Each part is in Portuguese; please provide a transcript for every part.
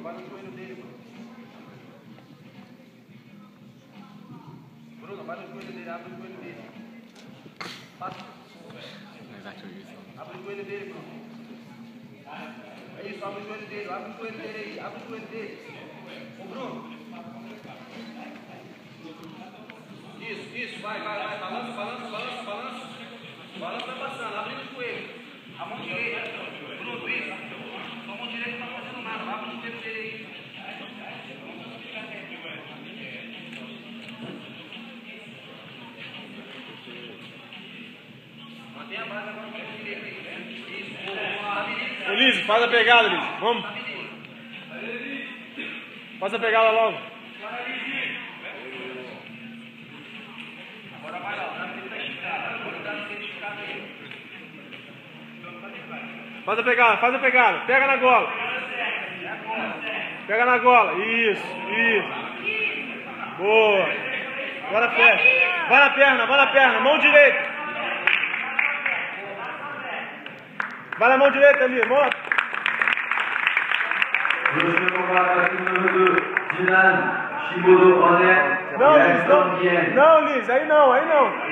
vai no joelho dele, Bruno. Bruno, vai no joelho dele, abre o joelho dele. Passa. Abre o joelho dele, Bruno. É isso, abre o joelho dele aí, abre o joelho dele. Ô, Bruno. Isso, vai, balança. Balança vai passando, abre o joelho. A mão direita, Bruno, isso. Sua mão direita não tá fazendo nada, abre o joelho dele aí. Mantém a base agora com a mão direita aí. Isso, Elise, faz a pegada, Elise. Vamos. Faz a pegada logo. agora vai lá, o braço dele tá esticado. Agora o braço dele esticado aí. Faz a pegada. Pega na gola. Pega na gola. Isso. Boa. Agora fecha. Vai na perna. Mão direita. Vai na mão direita ali. Mão. Não, Liz, não, Liz, aí não.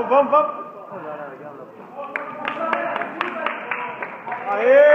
Vamos. Aê!